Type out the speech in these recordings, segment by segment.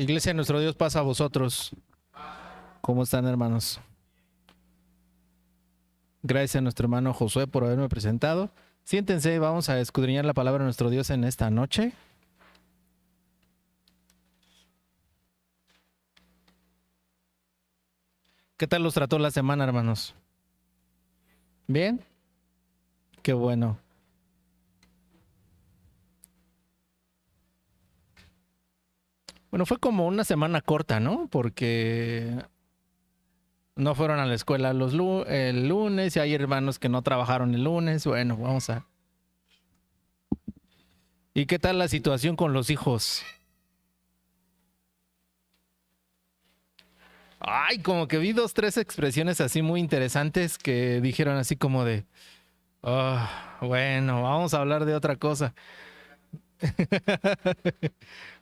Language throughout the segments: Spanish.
Iglesia de nuestro Dios, pasa a vosotros. ¿Cómo están, hermanos? Gracias a nuestro hermano Josué por haberme presentado. Siéntense, vamos a escudriñar la palabra de nuestro Dios en esta noche. ¿Qué tal los trató la semana, hermanos? ¿Bien? Qué bueno. Bueno, fue como una semana corta, ¿no? Porque no fueron a la escuela el lunes y hay hermanos que no trabajaron el lunes. Bueno, vamos a... ¿Y qué tal la situación con los hijos? Ay, como que vi 2, 3 expresiones así muy interesantes que dijeron así como de... bueno, vamos a hablar de otra cosa.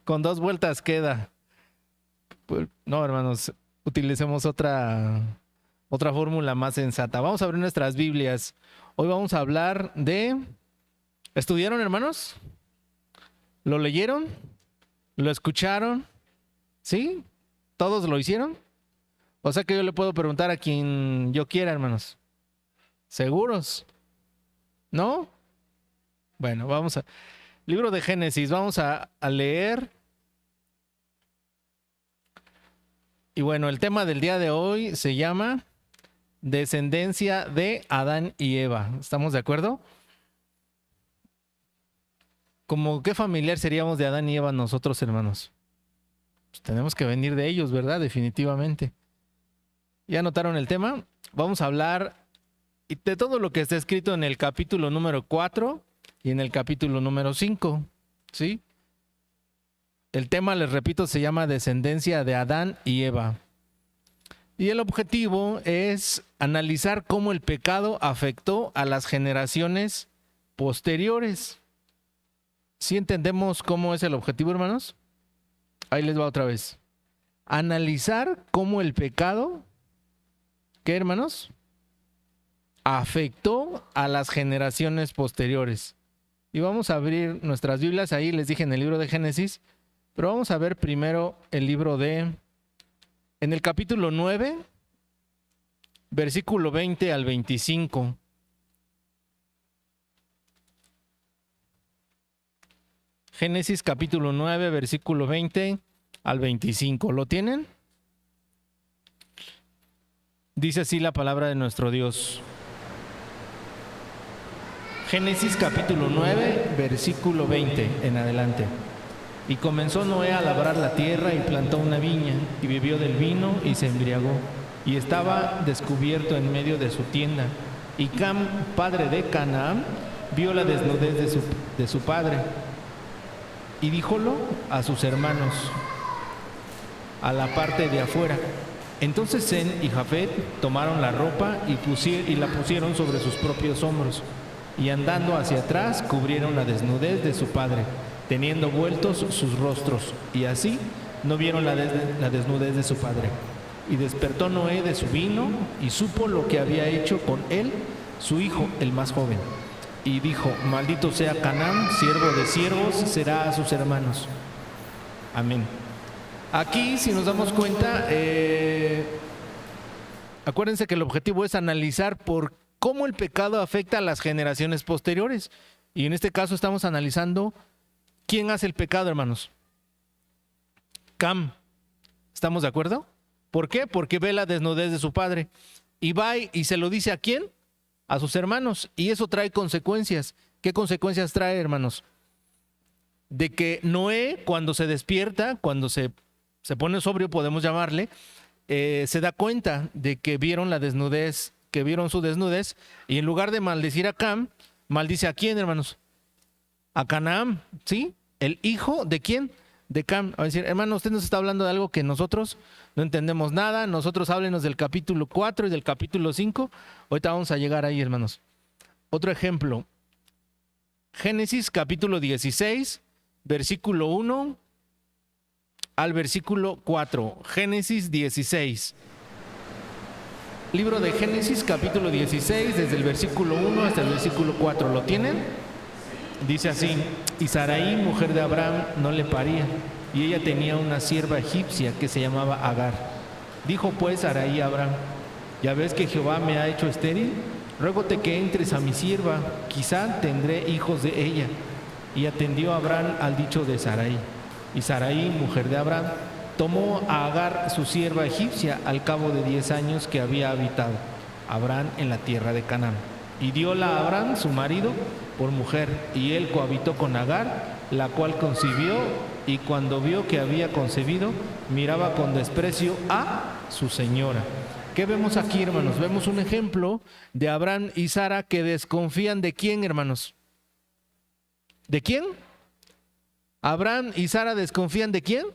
Con 2 vueltas queda. Pues, no, hermanos, utilicemos otra fórmula más sensata. Vamos a abrir nuestras Biblias. Hoy vamos a hablar de... ¿Estudiaron, hermanos? ¿Lo leyeron? ¿Lo escucharon? ¿Sí? ¿Todos lo hicieron? O sea que yo le puedo preguntar a quien yo quiera, hermanos. ¿Seguros? ¿No? Bueno, vamos a... Libro de Génesis, vamos a leer. Y bueno, el tema del día de hoy se llama descendencia de Adán y Eva. ¿Estamos de acuerdo? ¿Cómo qué familiar seríamos de Adán y Eva nosotros, hermanos? Pues tenemos que venir de ellos, ¿verdad? Definitivamente. ¿Ya notaron el tema? Vamos a hablar de todo lo que está escrito en el capítulo número 4 y en el capítulo número 5, ¿sí? El tema, les repito, se llama descendencia de Adán y Eva. Y el objetivo es analizar cómo el pecado afectó a las generaciones posteriores. ¿Sí entendemos cómo es el objetivo, hermanos? Ahí les va otra vez. Analizar cómo el pecado, ¿qué, hermanos? Afectó a las generaciones posteriores. Y vamos a abrir nuestras Biblias, ahí les dije en el libro de Génesis, pero vamos a ver primero el libro en el capítulo 9, versículo 20 al 25. Génesis capítulo 9, versículo 20 al 25. ¿Lo tienen? Dice así la palabra de nuestro Dios. Génesis capítulo 9, versículo 20 en adelante. Y comenzó Noé a labrar la tierra y plantó una viña, y bebió del vino y se embriagó, y estaba descubierto en medio de su tienda. Y Cam, padre de Canaán, vio la desnudez de su padre, y díjolo a sus hermanos, a la parte de afuera. Entonces Sem y Jafet tomaron la ropa y la pusieron sobre sus propios hombros, y andando hacia atrás cubrieron la desnudez de su padre, teniendo vueltos sus rostros, y así no vieron la desnudez de su padre. Y despertó Noé de su vino, y supo lo que había hecho con él su hijo, el más joven. Y dijo, maldito sea Canaán, siervo de siervos será a sus hermanos. Amén. Aquí, si nos damos cuenta, acuérdense que el objetivo es analizar por cómo el pecado afecta a las generaciones posteriores. Y en este caso estamos analizando quién hace el pecado, hermanos. Cam. ¿Estamos de acuerdo? ¿Por qué? Porque ve la desnudez de su padre. Y va y se lo dice ¿a quién? A sus hermanos. Y eso trae consecuencias. ¿Qué consecuencias trae, hermanos? De que Noé, cuando se despierta, cuando se pone sobrio, podemos llamarle, se da cuenta de que vieron la desnudez, que vieron su desnudez, y en lugar de maldecir a Cam, maldice ¿a quién, hermanos? A Canaán, ¿sí? ¿El hijo de quién? De Cam. Va a decir, hermano, usted nos está hablando de algo que nosotros no entendemos nada. Nosotros háblenos del capítulo 4 y del capítulo 5. Ahorita vamos a llegar ahí, hermanos. Otro ejemplo. Génesis capítulo 16, versículo 1 al versículo 4. Génesis 16. Libro de Génesis capítulo 16, desde el versículo 1 hasta el versículo 4. ¿Lo tienen? Dice así, y Sarai, mujer de Abraham, no le paría, y ella tenía una sierva egipcia que se llamaba Agar. Dijo pues Sarai a Abraham: ya ves que Jehová me ha hecho estéril, ruégote que entres a mi sierva, quizá tendré hijos de ella. Y atendió Abraham al dicho de Sarai. Y Sarai, mujer de Abraham, tomó a Agar, su sierva egipcia, al cabo de 10 años que había habitado Abraham en la tierra de Canaán. Y dióla a Abraham, su marido, por mujer, y él cohabitó con Agar, la cual concibió, y cuando vio que había concebido, miraba con desprecio a su señora. ¿Qué vemos aquí, hermanos? Vemos un ejemplo de Abraham y Sara que desconfían de quién, hermanos. ¿De quién? Abraham y Sara desconfían de quién.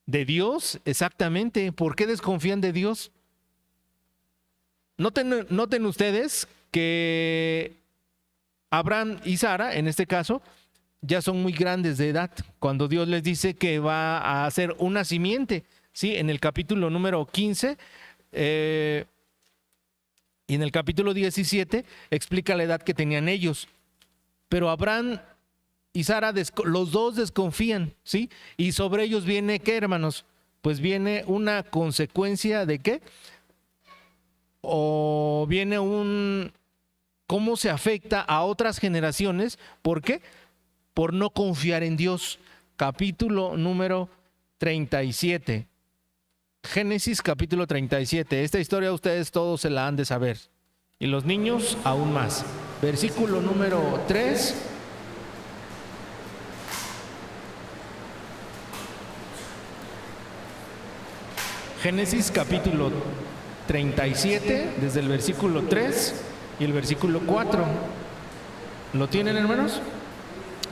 De Dios, exactamente. ¿Por qué desconfían de Dios? Noten ustedes que Abraham y Sara, en este caso, ya son muy grandes de edad. Cuando Dios les dice que va a hacer una simiente, ¿sí? En el capítulo número 15 y en el capítulo 17 explica la edad que tenían ellos. Pero Abraham y Sara, los dos desconfían, ¿sí? Y sobre ellos viene, ¿qué, hermanos? Pues viene una consecuencia de ¿qué? O viene cómo se afecta a otras generaciones. ¿Por qué? Por no confiar en Dios. Capítulo número 37. Génesis capítulo 37. Esta historia ustedes todos se la han de saber. Y los niños aún más. Versículo número 3. Génesis capítulo 37, desde el versículo 3 y el versículo 4. ¿Lo tienen, hermanos?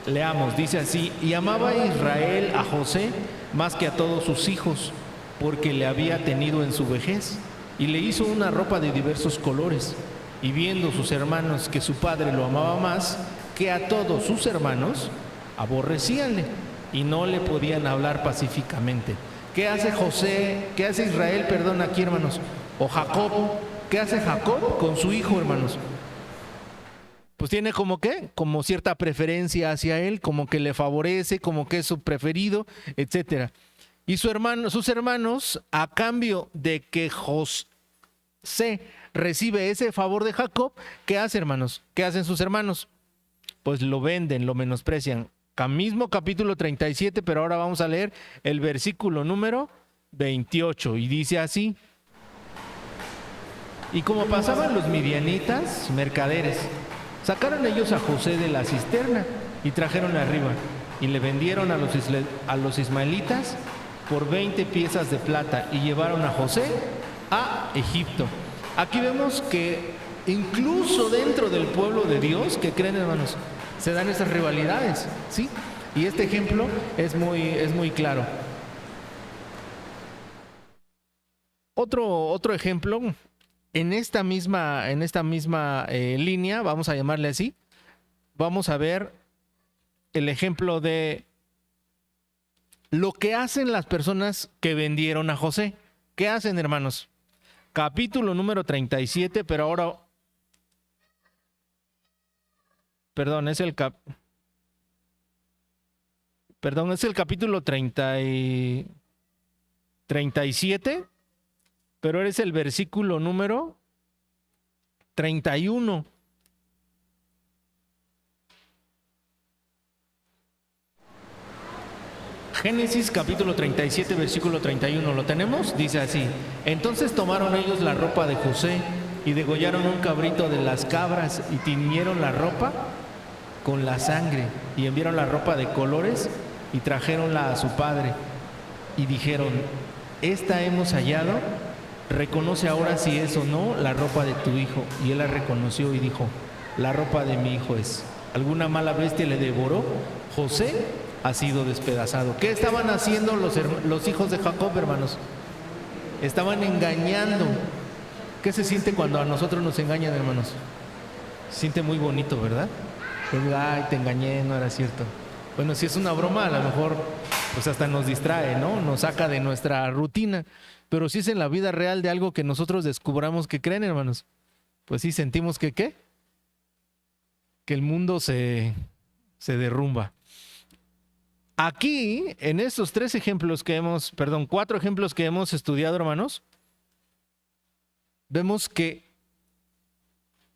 Leamos, dice así: y amaba a Israel a José más que a todos sus hijos, porque le había tenido en su vejez, y le hizo una ropa de diversos colores. Y viendo sus hermanos que su padre lo amaba más que a todos sus hermanos, aborrecíanle y no le podían hablar pacíficamente. ¿Qué hace José? ¿Qué hace Israel, perdón, aquí, hermanos? O Jacob. ¿Qué hace Jacob con su hijo, hermanos? Pues tiene como que, como cierta preferencia hacia él, como que le favorece, como que es su preferido, etcétera. Y sus hermanos, a cambio de que José recibe ese favor de Jacob, ¿qué hace, hermanos? ¿Qué hacen sus hermanos? Pues lo venden, lo menosprecian. Mismo capítulo 37, pero ahora vamos a leer el versículo número 28, y dice así: y como pasaban los midianitas, mercaderes, sacaron ellos a José de la cisterna y trajeron arriba, y le vendieron a los ismaelitas por 20 piezas de plata, y llevaron a José a Egipto. Aquí vemos que incluso dentro del pueblo de Dios, ¿qué creen, hermanos? Se dan esas rivalidades, ¿sí? Y este ejemplo es muy claro. Otro ejemplo, en esta misma línea, vamos a llamarle así, vamos a ver el ejemplo de lo que hacen las personas que vendieron a José. ¿Qué hacen, hermanos? Capítulo número 37, pero ahora... Perdón, es el capítulo 37, pero es el versículo número 31. Génesis capítulo 37, versículo 31, ¿lo tenemos? Dice así: entonces tomaron ellos la ropa de José y degollaron un cabrito de las cabras y tiñeron la ropa con la sangre, y enviaron la ropa de colores y trajeronla a su padre y dijeron: esta hemos hallado, reconoce ahora si es o no la ropa de tu hijo. Y él la reconoció y dijo: la ropa de mi hijo es. ¿Alguna mala bestia le devoró? José ha sido despedazado. ¿Qué estaban haciendo los hijos de Jacob, hermanos? Estaban engañando. ¿Qué se siente cuando a nosotros nos engañan, hermanos? Se siente muy bonito, ¿verdad? Ay, te engañé, no era cierto. Bueno, si es una broma, a lo mejor pues hasta nos distrae, ¿no? Nos saca de nuestra rutina. Pero si es en la vida real de algo que nosotros descubramos que creen, hermanos, pues sí sentimos que ¿qué? Que el mundo se derrumba. Aquí, en estos cuatro ejemplos que hemos estudiado, hermanos, vemos que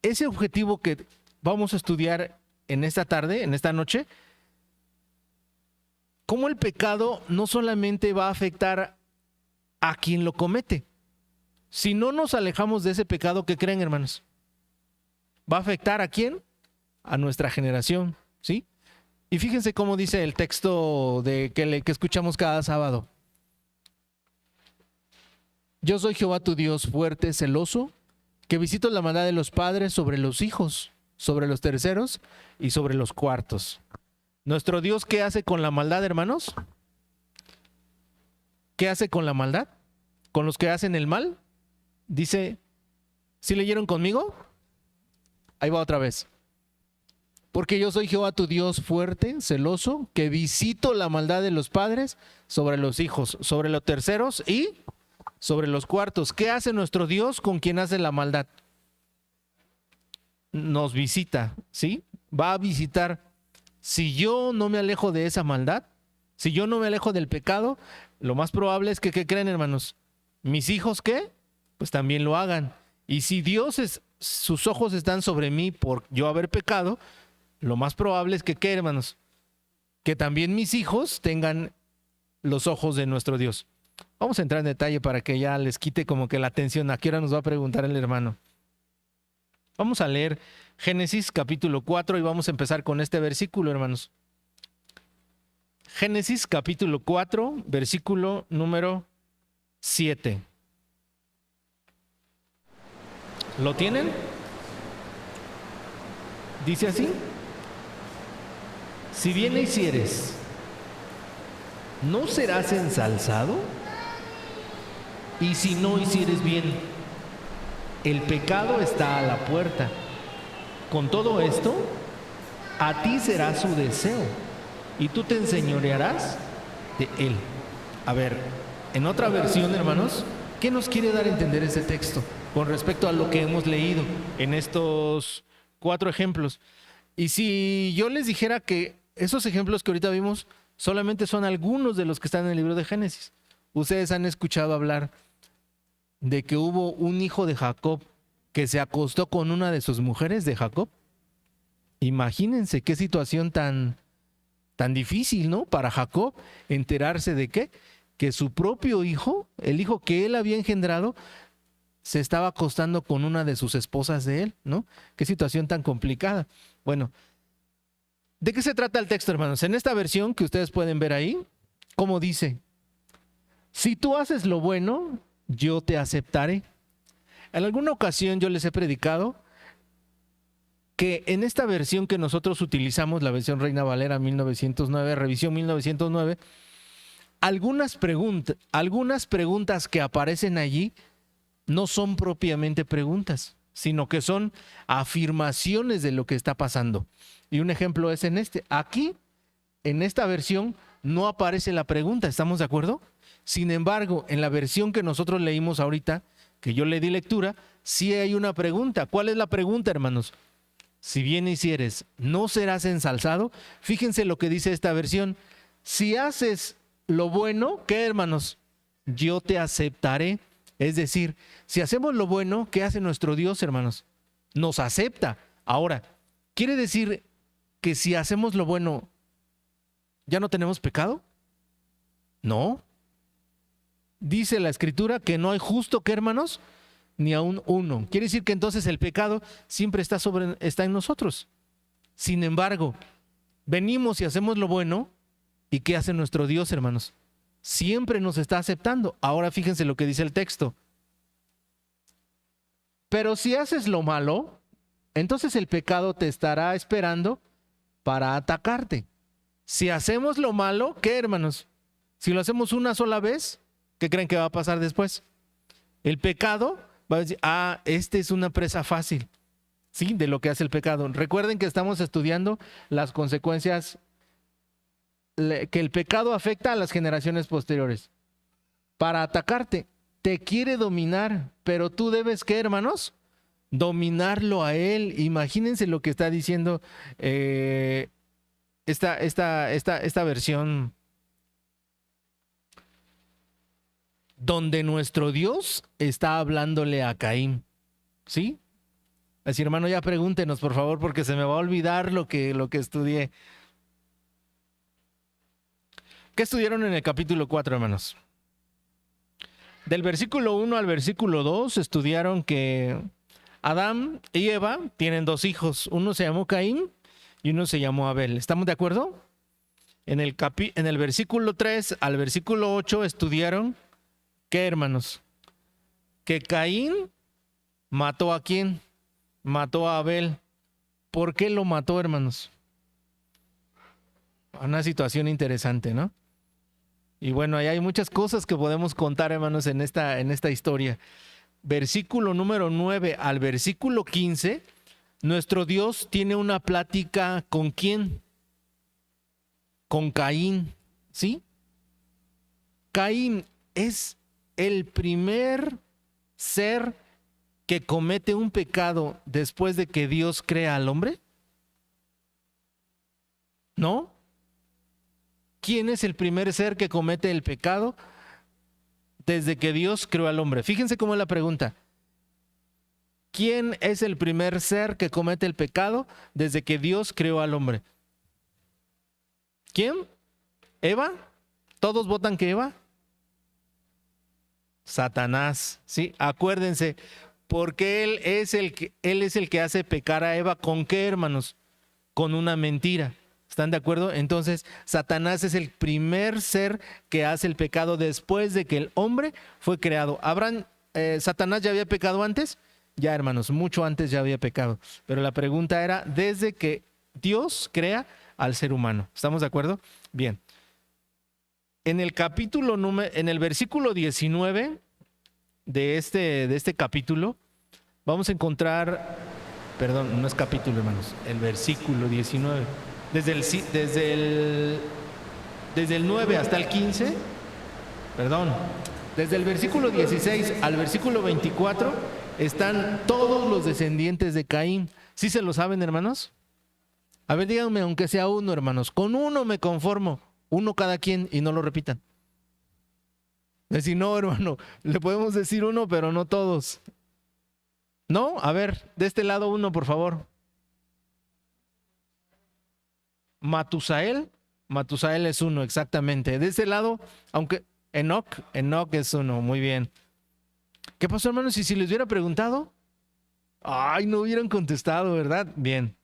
ese objetivo que vamos a estudiar en esta tarde, en esta noche, cómo el pecado no solamente va a afectar a quien lo comete. Si no nos alejamos de ese pecado, ¿qué creen, hermanos? ¿Va a afectar a quién? A nuestra generación, ¿sí? Y fíjense cómo dice el texto que escuchamos cada sábado. Yo soy Jehová tu Dios fuerte, celoso, que visito la maldad de los padres sobre los hijos, sobre los terceros y sobre los cuartos. Nuestro Dios, ¿qué hace con la maldad, hermanos? ¿Qué hace con la maldad? ¿Con los que hacen el mal? Dice, ¿sí leyeron conmigo? Ahí va otra vez. Porque yo soy Jehová tu Dios fuerte, celoso, que visito la maldad de los padres sobre los hijos, sobre los terceros y sobre los cuartos. ¿Qué hace nuestro Dios con quien hace la maldad? Nos visita, ¿sí? Va a visitar. Si yo no me alejo de esa maldad, si yo no me alejo del pecado, lo más probable es que, ¿qué creen, hermanos? ¿Mis hijos qué? Pues también lo hagan. Y si sus ojos están sobre mí por yo haber pecado, lo más probable es que, ¿qué, hermanos? Que también mis hijos tengan los ojos de nuestro Dios. Vamos a entrar en detalle para que ya les quite como que la atención. ¿A qué hora nos va a preguntar el hermano? Vamos a leer Génesis capítulo 4 y vamos a empezar con este versículo, hermanos. Génesis capítulo 4, versículo número 7. ¿Lo tienen? Dice así: si bien hicieres, ¿no serás ensalzado? Y si no hicieres bien, el pecado está a la puerta. Con todo esto, a ti será su deseo, y tú te enseñorearás de él. A ver, en otra versión, hermanos, ¿qué nos quiere dar a entender este texto con respecto a lo que hemos leído en estos 4 ejemplos? Y si yo les dijera que esos ejemplos que ahorita vimos solamente son algunos de los que están en el libro de Génesis. Ustedes han escuchado hablar de que hubo un hijo de Jacob que se acostó con una de sus mujeres de Jacob. Imagínense qué situación tan difícil, ¿no? Para Jacob enterarse de ¿qué? Que su propio hijo, el hijo que él había engendrado, se estaba acostando con una de sus esposas de él, ¿no? Qué situación tan complicada. Bueno, ¿de qué se trata el texto, hermanos? En esta versión que ustedes pueden ver ahí, ¿cómo dice? Si tú haces lo bueno, yo te aceptaré. En alguna ocasión yo les he predicado que en esta versión que nosotros utilizamos, la versión Reina Valera 1909, revisión 1909, algunas preguntas que aparecen allí no son propiamente preguntas, sino que son afirmaciones de lo que está pasando. Y un ejemplo es en este. Aquí, en esta versión, no aparece la pregunta, ¿estamos de acuerdo? Sin embargo, en la versión que nosotros leímos ahorita, que yo le di lectura, sí hay una pregunta. ¿Cuál es la pregunta, hermanos? Si bien hicieres, ¿no serás ensalzado? Fíjense lo que dice esta versión. Si haces lo bueno, ¿qué, hermanos? Yo te aceptaré. Es decir, si hacemos lo bueno, ¿qué hace nuestro Dios, hermanos? Nos acepta. Ahora, ¿quiere decir que si hacemos lo bueno, ya no tenemos pecado? No. Dice la Escritura que no hay justo, ¿qué, hermanos? Ni aún uno. Quiere decir que entonces el pecado siempre está en nosotros. Sin embargo, venimos y hacemos lo bueno, ¿y qué hace nuestro Dios, hermanos? Siempre nos está aceptando. Ahora fíjense lo que dice el texto. Pero si haces lo malo, entonces el pecado te estará esperando para atacarte. Si hacemos lo malo, ¿qué, hermanos? Si lo hacemos una sola vez, ¿qué creen que va a pasar después? El pecado va a decir, esta es una presa fácil, ¿sí? De lo que hace el pecado. Recuerden que estamos estudiando las consecuencias que el pecado afecta a las generaciones posteriores. Para atacarte, te quiere dominar, pero tú debes, ¿qué, hermanos? Dominarlo a él. Imagínense lo que está diciendo esta versión donde nuestro Dios está hablándole a Caín, ¿sí? Así, hermano, ya pregúntenos, por favor, porque se me va a olvidar lo que estudié. ¿Qué estudiaron en el capítulo 4, hermanos? Del versículo 1 al versículo 2 estudiaron que Adán y Eva tienen dos hijos. Uno se llamó Caín y uno se llamó Abel. ¿Estamos de acuerdo? En el versículo 3 al versículo 8 estudiaron, ¿qué, hermanos? Que Caín mató ¿a quién? Mató a Abel. ¿Por qué lo mató, hermanos? Una situación interesante, ¿no? Y bueno, ahí hay muchas cosas que podemos contar, hermanos, en esta historia. Versículo número 9 al versículo 15, nuestro Dios tiene una plática ¿con quién? Con Caín, ¿sí? Caín es el primer ser que comete un pecado después de que Dios crea al hombre. ¿No? ¿Quién es el primer ser que comete el pecado desde que Dios creó al hombre? Fíjense cómo es la pregunta. ¿Quién es el primer ser que comete el pecado desde que Dios creó al hombre? ¿Quién? ¿Eva? ¿Todos votan que Eva? Satanás, ¿sí? Acuérdense, porque él es el que hace pecar a Eva. ¿Con qué, hermanos? Con una mentira. ¿Están de acuerdo? Entonces, Satanás es el primer ser que hace el pecado después de que el hombre fue creado. ¿Satanás ya había pecado antes? Ya, hermanos, mucho antes ya había pecado. Pero la pregunta era, desde que Dios crea al ser humano. ¿Estamos de acuerdo? Bien. En el versículo 19 de este capítulo, vamos a encontrar, perdón, no es capítulo, hermanos, el versículo 19. Desde el 9 hasta el 15, perdón, desde el versículo 16 al versículo 24 están todos los descendientes de Caín. ¿Sí se lo saben, hermanos? A ver, díganme, aunque sea uno, hermanos. Con uno me conformo, uno cada quien, y no lo repitan. Es decir, no, hermano, le podemos decir uno, pero no todos. ¿No? A ver, de este lado uno, por favor. Matusael es uno, exactamente. De ese lado, aunque Enoc es uno, muy bien. ¿Qué pasó, hermanos? ¿Y si les hubiera preguntado? Ay, no hubieran contestado, ¿verdad? Bien.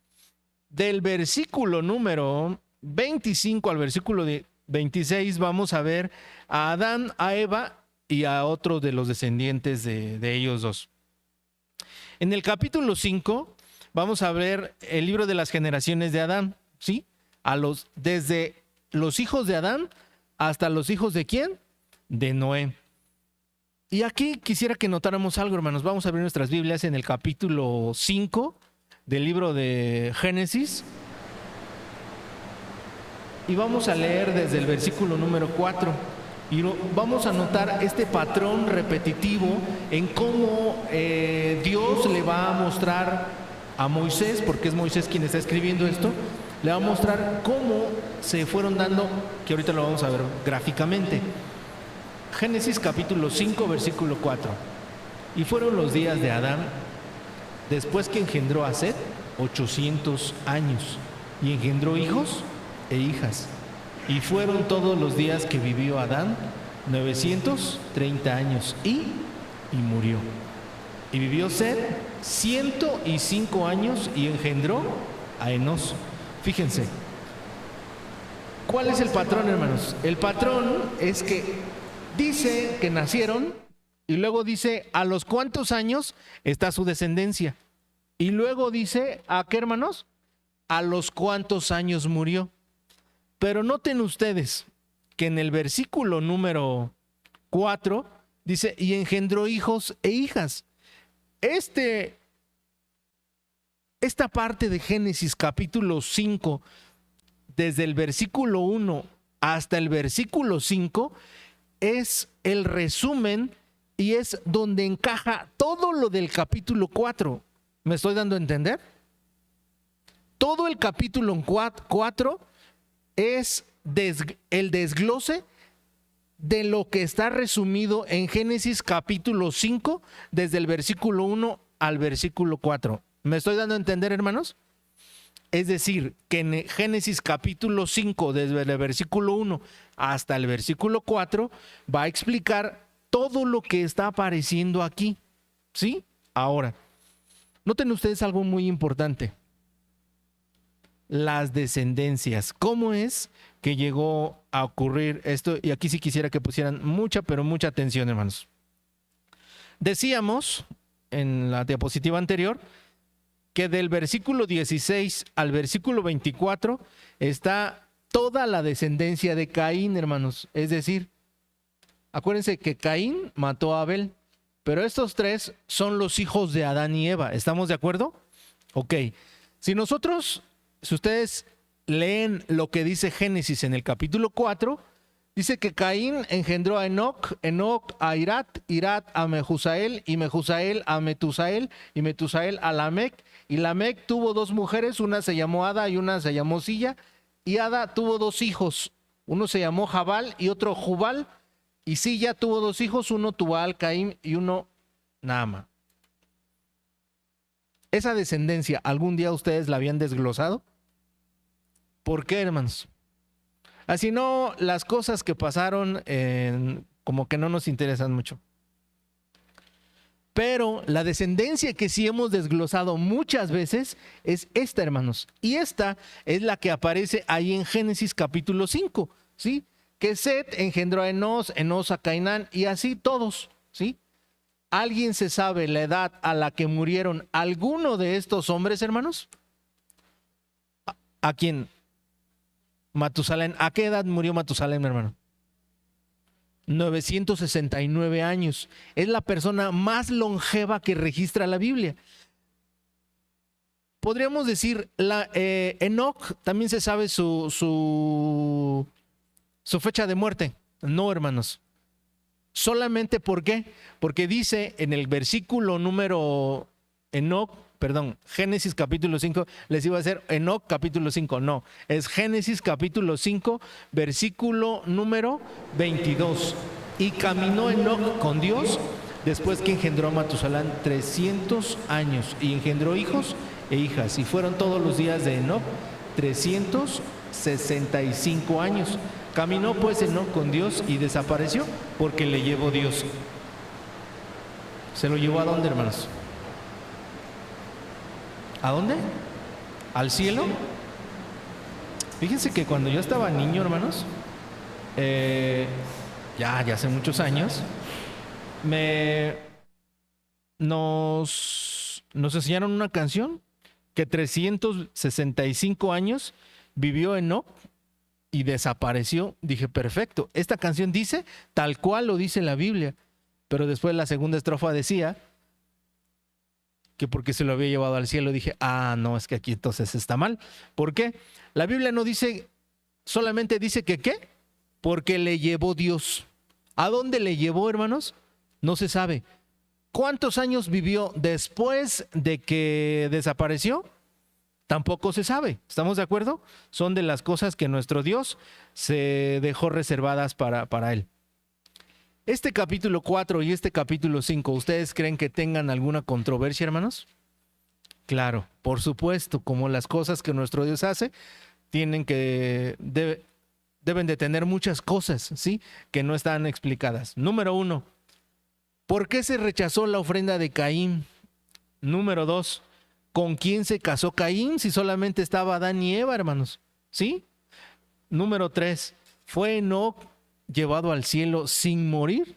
Del versículo número 25 al versículo 26 vamos a ver a Adán, a Eva y a otro de los descendientes de ellos dos. En el capítulo 5 vamos a ver el libro de las generaciones de Adán, ¿sí? Desde los hijos de Adán hasta los hijos de ¿quién? De Noé. Y aquí quisiera que notáramos algo, hermanos. Vamos a abrir nuestras Biblias en el capítulo 5 del libro de Génesis. Y vamos a leer desde el versículo número 4. Y vamos a notar este patrón repetitivo en cómo Dios le va a mostrar a Moisés, porque es Moisés quien está escribiendo esto, le va a mostrar cómo se fueron dando, que ahorita lo vamos a ver gráficamente. Génesis capítulo 5, versículo 4. Y fueron los días de Adán, después que engendró a Set, 800 años, y engendró hijos e hijas. Y fueron todos los días que vivió Adán, 930 años, y murió. Y vivió Set 105 años y engendró a Enos. Fíjense, ¿cuál es el patrón, hermanos? El patrón es que dice que nacieron y luego dice a los cuántos años está su descendencia. Y luego dice, ¿a qué, hermanos? A los cuántos años murió. Pero noten ustedes que en el versículo número 4 dice, y engendró hijos e hijas. Esta parte de Génesis capítulo 5, desde el versículo 1 hasta el versículo 5, es el resumen y es donde encaja todo lo del capítulo 4. ¿Me estoy dando a entender? Todo el capítulo 4 es el desglose de lo que está resumido en Génesis capítulo 5, desde el versículo 1 al versículo 4. ¿Me estoy dando a entender, hermanos? Es decir, que en Génesis capítulo 5, desde el versículo 1 hasta el versículo 4, va a explicar todo lo que está apareciendo aquí. ¿Sí? Ahora, noten ustedes algo muy importante. Las descendencias. ¿Cómo es que llegó a ocurrir esto? Y aquí sí quisiera que pusieran mucha, pero mucha atención, hermanos. Decíamos en la diapositiva anterior que del versículo 16 al versículo 24 está toda la descendencia de Caín, hermanos. Es decir, acuérdense que Caín mató a Abel, pero estos tres son los hijos de Adán y Eva. ¿Estamos de acuerdo? Ok. Si ustedes leen lo que dice Génesis en el capítulo 4, dice que Caín engendró a Enoc, Enoc a Irat, Irat a Mehusael, y Mehusael a Metusael, y Metusael a Lamec. Y Lamec tuvo dos mujeres, una se llamó Ada y una se llamó Silla. Y Ada tuvo dos hijos, uno se llamó Jabal y otro Jubal. Y Silla tuvo dos hijos, uno Tubal, Caín y uno Naama. Esa descendencia, ¿algún día ustedes la habían desglosado? ¿Por qué, hermanos? Así no, las cosas que pasaron como que no nos interesan mucho. Pero la descendencia que sí hemos desglosado muchas veces es esta, hermanos. Y esta es la que aparece ahí en Génesis capítulo 5, ¿sí? Que Set engendró a Enos, Enos a Cainán y así todos, ¿sí? ¿Alguien se sabe la edad a la que murieron alguno de estos hombres, hermanos? ¿A quién? Matusalén. ¿A qué edad murió Matusalén, hermano? 969 años. Es la persona más longeva que registra la Biblia. Podríamos decir, Enoc también se sabe su fecha de muerte. No, hermanos. Solamente ¿por qué? Porque dice en el versículo número Génesis capítulo 5, les iba a hacer Enoc capítulo 5, no, es Génesis capítulo 5, versículo número 22. Y caminó Enoc con Dios después que engendró a Matusalán 300 años y engendró hijos e hijas, y fueron todos los días de Enoc 365 años. Caminó pues Enoc con Dios y desapareció porque le llevó Dios. ¿Se lo llevó a dónde, hermanos? ¿A dónde? ¿Al cielo? Fíjense que cuando yo estaba niño, hermanos, ya hace muchos años, nos enseñaron una canción que 365 años vivió Enoc y desapareció. Dije, perfecto, esta canción dice tal cual lo dice la Biblia, pero después la segunda estrofa decía que porque se lo había llevado al cielo. Dije, no, es que aquí entonces está mal. ¿Por qué? La Biblia no dice, solamente dice que ¿qué? Porque le llevó Dios. ¿A dónde le llevó, hermanos? No se sabe. ¿Cuántos años vivió después de que desapareció? Tampoco se sabe. ¿Estamos de acuerdo? Son de las cosas que nuestro Dios se dejó reservadas para él. Este capítulo 4 y este capítulo 5, ¿ustedes creen que tengan alguna controversia, hermanos? Claro, por supuesto, como las cosas que nuestro Dios hace, deben de tener muchas cosas, ¿sí? Que no están explicadas. Número 1, ¿por qué se rechazó la ofrenda de Caín? Número 2, ¿con quién se casó Caín si solamente estaba Adán y Eva, hermanos? ¿Sí? Número 3, ¿fue Enoc llevado al cielo sin morir?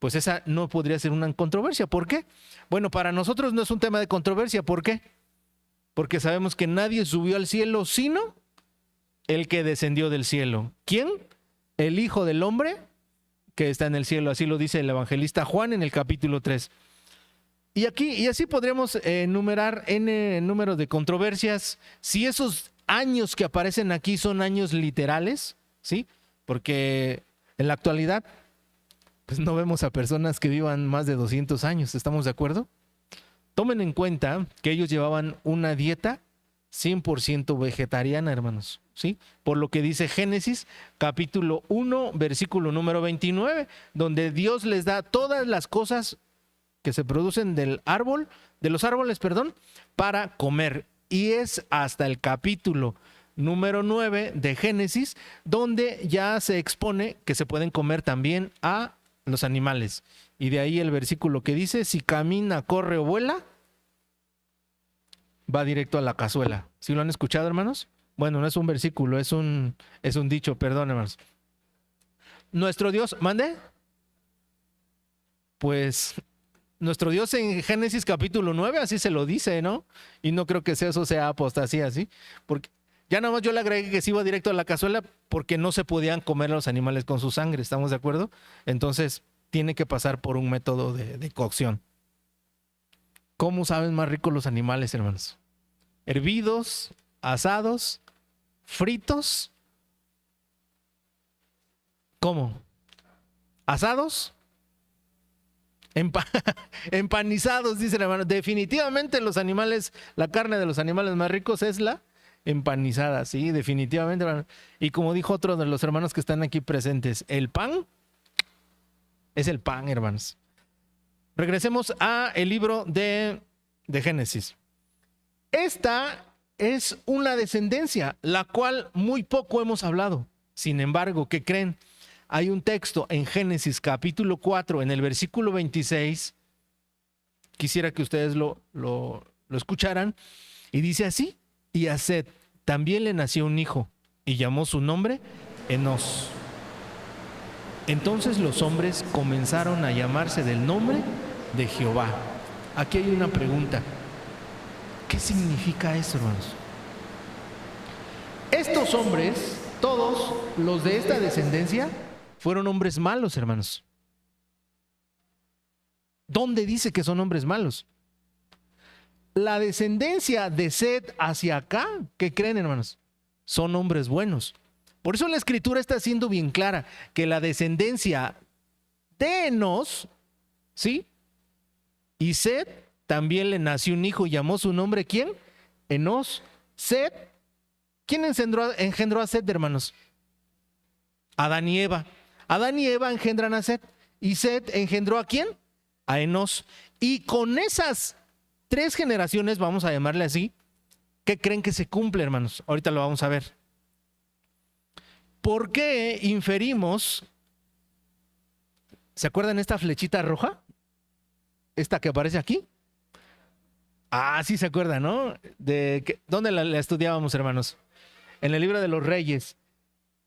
Pues esa no podría ser una controversia. ¿Por qué? Bueno, para nosotros no es un tema de controversia. ¿Por qué? Porque sabemos que nadie subió al cielo sino el que descendió del cielo. ¿Quién? El Hijo del Hombre que está en el cielo. Así lo dice el evangelista Juan en el capítulo 3. Y así podríamos enumerar n número de controversias. Si esos años que aparecen aquí son años literales, ¿sí? Porque en la actualidad pues no vemos a personas que vivan más de 200 años, ¿estamos de acuerdo? Tomen en cuenta que ellos llevaban una dieta 100% vegetariana, hermanos, ¿sí? Por lo que dice Génesis, capítulo 1, versículo número 29, donde Dios les da todas las cosas que se producen de los árboles, perdón, para comer. Y es hasta el capítulo número 9 de Génesis donde ya se expone que se pueden comer también a los animales. Y de ahí el versículo que dice, si camina, corre o vuela, va directo a la cazuela. ¿Sí lo han escuchado, hermanos? Bueno, no es un versículo, es un dicho, perdón, hermanos. Nuestro Dios, ¿mande? Pues nuestro Dios en Génesis capítulo 9 así se lo dice, ¿no? Y no creo que eso sea apostasía, ¿sí? Porque ya nada más yo le agregué que se iba directo a la cazuela porque no se podían comer los animales con su sangre, ¿estamos de acuerdo? Entonces tiene que pasar por un método de cocción. ¿Cómo saben más ricos los animales, hermanos? Hervidos, asados, fritos. ¿Cómo? ¿Asados? Empanizados, dice el hermano. Definitivamente los animales, la carne de los animales más ricos es la empanizada, sí, definitivamente, hermano. Y como dijo otro de los hermanos que están aquí presentes, el pan es el pan, hermanos. Regresemos a el libro de Génesis. Esta es una descendencia, la cual muy poco hemos hablado. Sin embargo, ¿qué creen? Hay un texto en Génesis capítulo 4, en el versículo 26. Quisiera que ustedes lo escucharan. Y dice así, y a Set también le nació un hijo, y llamó su nombre Enos. Entonces los hombres comenzaron a llamarse del nombre de Jehová. Aquí hay una pregunta. ¿Qué significa eso, hermanos? Estos hombres, todos los de esta descendencia, fueron hombres malos, hermanos. ¿Dónde dice que son hombres malos? La descendencia de Set hacia acá, ¿qué creen, hermanos? Son hombres buenos. Por eso la escritura está siendo bien clara, que la descendencia de Enos, ¿sí? Y Set también le nació un hijo y llamó su nombre, ¿quién? Enos. Set. ¿Quién engendró a Set, hermanos? Adán y Eva. Adán y Eva engendran a Set. ¿Y Set engendró a quién? A Enos. Y con esas 3 generaciones, vamos a llamarle así, ¿qué creen que se cumple, hermanos? Ahorita lo vamos a ver. ¿Por qué inferimos? ¿Se acuerdan esta flechita roja? Esta que aparece aquí. Ah, sí se acuerdan, ¿no? ¿Dónde la estudiábamos, hermanos? En el libro de los Reyes.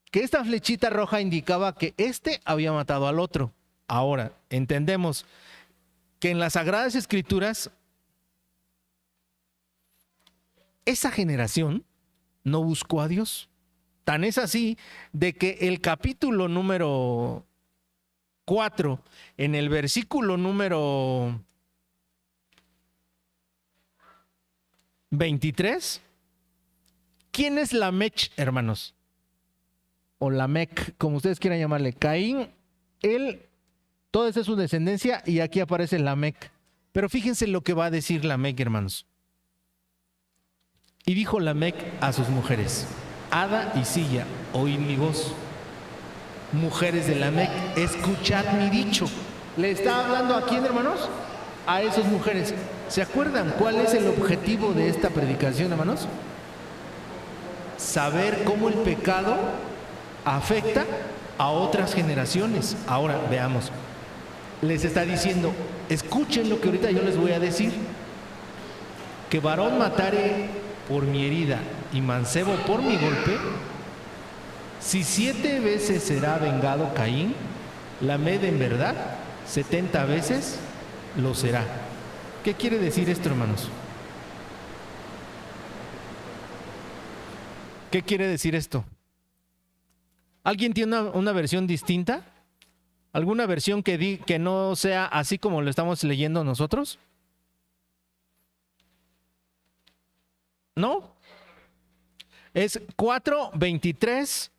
Que esta flechita roja indicaba que este había matado al otro. Ahora, entendemos que en las Sagradas Escrituras, esa generación no buscó a Dios. Tan es así de que el capítulo número 4, en el versículo número 23, ¿quién es Lamech, hermanos? O Lamec, como ustedes quieran llamarle. Caín, toda esa es su descendencia y aquí aparece Lamec. Pero fíjense lo que va a decir Lamec, hermanos. Y dijo Lamec a sus mujeres, Ada y Silla, oíd mi voz. Mujeres de Lamec, escuchad mi dicho. ¿Le está hablando a quién, hermanos? A esas mujeres. ¿Se acuerdan cuál es el objetivo de esta predicación, hermanos? Saber cómo el pecado afecta a otras generaciones. Ahora veamos. Les está diciendo, escuchen lo que ahorita yo les voy a decir. Que varón matare por mi herida y mancebo por mi golpe, si 7 veces será vengado Caín, Lamed en verdad 70 veces lo será. ¿Qué quiere decir esto, hermanos? ¿Qué quiere decir esto? ¿Alguien tiene una versión distinta? ¿Alguna versión que no sea así como lo estamos leyendo nosotros? ¿No? Es 4, 23,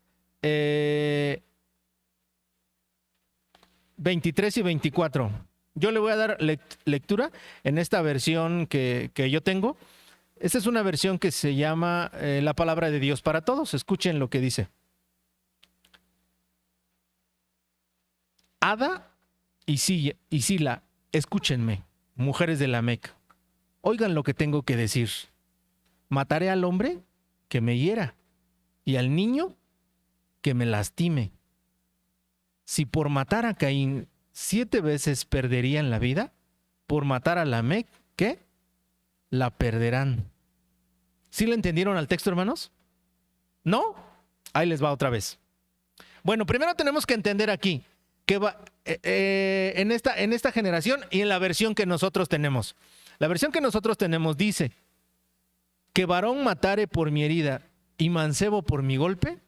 23 y 24. Yo le voy a dar lectura en esta versión que yo tengo. Esta es una versión que se llama La Palabra de Dios para Todos. Escuchen lo que dice. Ada y Sila, escúchenme, mujeres de Lamec. Oigan lo que tengo que decir. Mataré al hombre que me hiera y al niño que me lastime. Si por matar a Caín 7 veces perderían la vida, por matar a Lamec, ¿qué? La perderán. ¿Sí le entendieron al texto, hermanos? ¿No? Ahí les va otra vez. Bueno, primero tenemos que entender aquí que va en esta generación y en la versión que nosotros tenemos. La versión que nosotros tenemos dice que varón matare por mi herida y mancebo por mi golpe.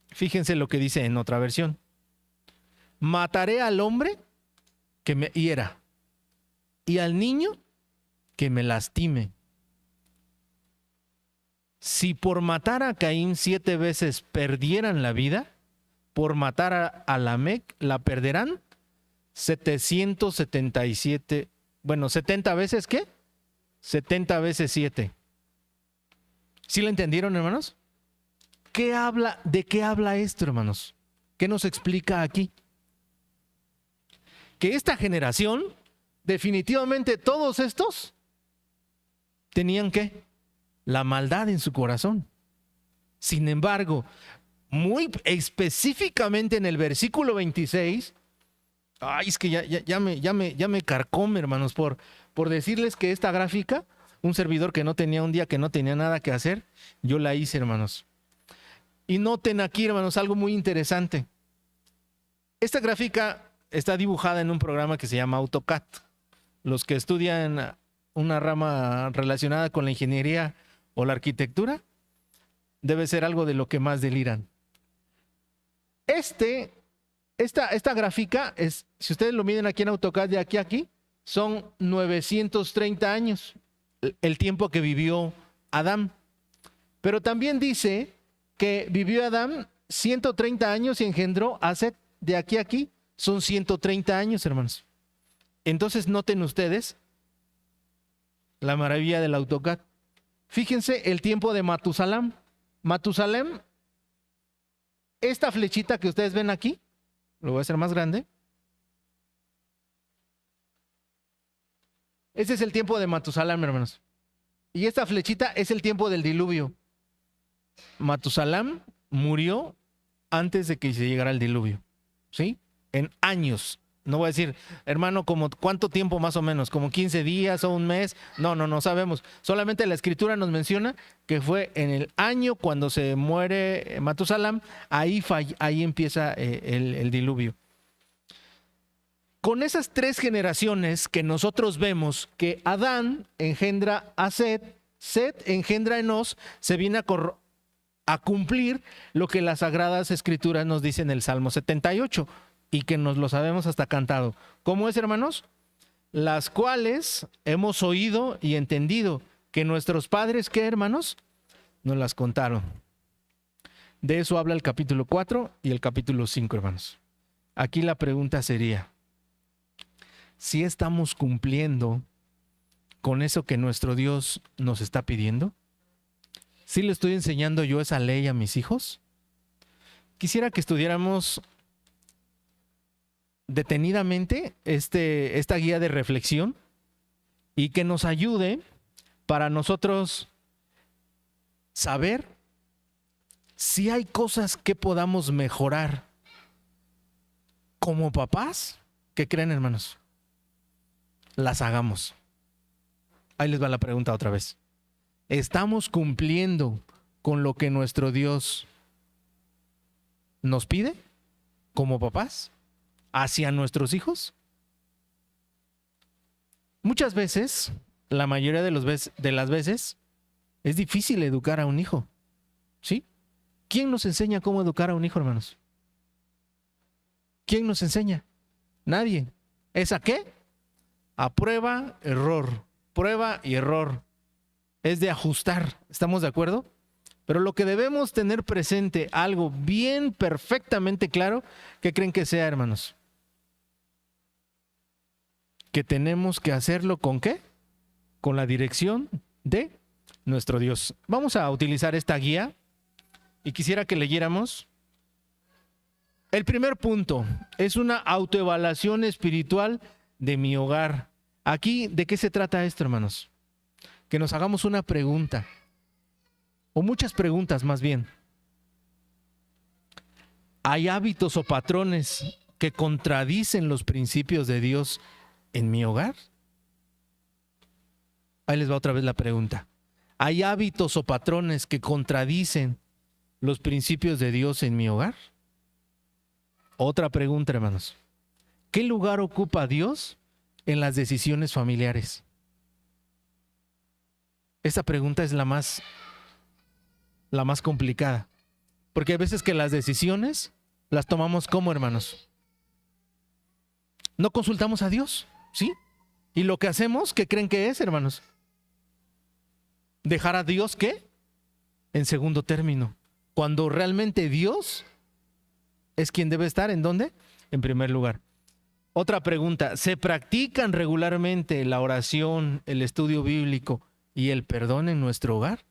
Fíjense lo que dice en otra versión. Mataré al hombre que me hiera y al niño que me lastime. Si por matar a Caín 7 veces perdieran la vida, por matar a Lamec la perderán 777. Bueno, 70 veces, ¿qué? 70 veces 7. ¿Sí lo entendieron, hermanos? ¿De qué habla esto, hermanos? ¿Qué nos explica aquí? Que esta generación, definitivamente todos estos, tenían ¿qué? La maldad en su corazón. Sin embargo, muy específicamente en el versículo 26, ay, es que ya me carcome, hermanos, por decirles que esta gráfica, un servidor que no tenía un día que no tenía nada que hacer, yo la hice, hermanos. Y noten aquí, hermanos, algo muy interesante. Esta gráfica está dibujada en un programa que se llama AutoCAD. Los que estudian una rama relacionada con la ingeniería o la arquitectura, debe ser algo de lo que más deliran. Esta gráfica es, si ustedes lo miden aquí en AutoCAD de aquí a aquí, son 930 años, el tiempo que vivió Adán. Pero también dice que vivió Adán 130 años y engendró a Set. De aquí a aquí son 130 años, hermanos. Entonces noten ustedes la maravilla del AutoCAD. Fíjense el tiempo de Matusalem. Matusalem, esta flechita que ustedes ven aquí, lo voy a hacer más grande. Ese es el tiempo de Matusalem, hermanos. Y esta flechita es el tiempo del diluvio. Matusalem murió antes de que se llegara el diluvio. ¿Sí? En años. No voy a decir, hermano, como ¿cuánto tiempo más o menos? ¿Como 15 días o un mes? No sabemos. Solamente la escritura nos menciona que fue en el año cuando se muere Matusalem, ahí empieza el diluvio. Con esas 3 generaciones que nosotros vemos que Adán engendra a Set, Set engendra a Enos, se viene a cumplir lo que las Sagradas Escrituras nos dicen en el Salmo 78 y que nos lo sabemos hasta cantado. ¿Cómo es, hermanos? Las cuales hemos oído y entendido que nuestros padres, ¿qué, hermanos? Nos las contaron. De eso habla el capítulo 4 y el capítulo 5, hermanos. Aquí la pregunta sería, ¿si estamos cumpliendo con eso que nuestro Dios nos está pidiendo? ¿Sí le estoy enseñando yo esa ley a mis hijos? Quisiera que estudiáramos detenidamente esta guía de reflexión y que nos ayude para nosotros saber si hay cosas que podamos mejorar como papás. ¿Qué creen, hermanos? Las hagamos. Ahí les va la pregunta otra vez. ¿Estamos cumpliendo con lo que nuestro Dios nos pide como papás hacia nuestros hijos? Muchas veces, la mayoría de las veces, es difícil educar a un hijo. ¿Sí? ¿Quién nos enseña cómo educar a un hijo, hermanos? ¿Quién nos enseña? Nadie. ¿Es a qué? A prueba, error. Prueba y error. Es de ajustar. ¿Estamos de acuerdo? Pero lo que debemos tener presente, algo bien perfectamente claro, ¿qué creen que sea, hermanos? Que tenemos que hacerlo ¿con qué? Con la dirección de nuestro Dios. Vamos a utilizar esta guía y quisiera que leyéramos. El primer punto es una autoevaluación espiritual de mi hogar. Aquí, ¿de qué se trata esto, hermanos? Que nos hagamos una pregunta, o muchas preguntas más bien. ¿Hay hábitos o patrones que contradicen los principios de Dios en mi hogar? Ahí les va otra vez la pregunta. ¿Hay hábitos o patrones que contradicen los principios de Dios en mi hogar? Otra pregunta, hermanos. ¿Qué lugar ocupa Dios en las decisiones familiares? Esta pregunta es la más complicada. Porque hay veces que las decisiones las tomamos como, hermanos. No consultamos a Dios, ¿sí? Y lo que hacemos, ¿qué creen que es, hermanos? Dejar a Dios, ¿qué? En segundo término. Cuando realmente Dios es quien debe estar, ¿en dónde? En primer lugar. Otra pregunta, ¿se practican regularmente la oración, el estudio bíblico y el perdón en nuestro hogar?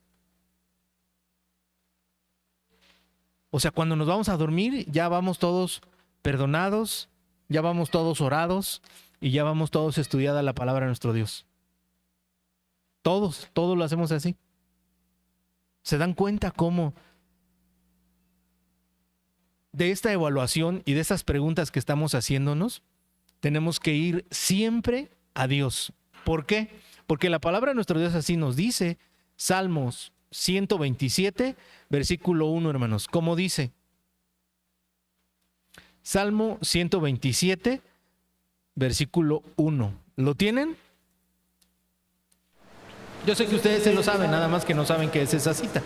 O sea, cuando nos vamos a dormir, ya vamos todos perdonados, ya vamos todos orados y ya vamos todos estudiada la palabra de nuestro Dios. Todos lo hacemos así. ¿Se dan cuenta cómo de esta evaluación y de estas preguntas que estamos haciéndonos, tenemos que ir siempre a Dios? ¿Por qué? Porque la palabra de nuestro Dios así nos dice, Salmos 127, versículo 1, hermanos. ¿Cómo dice? Salmo 127, versículo 1. ¿Lo tienen? Yo sé que ustedes se lo saben, nada más que no saben qué es esa cita.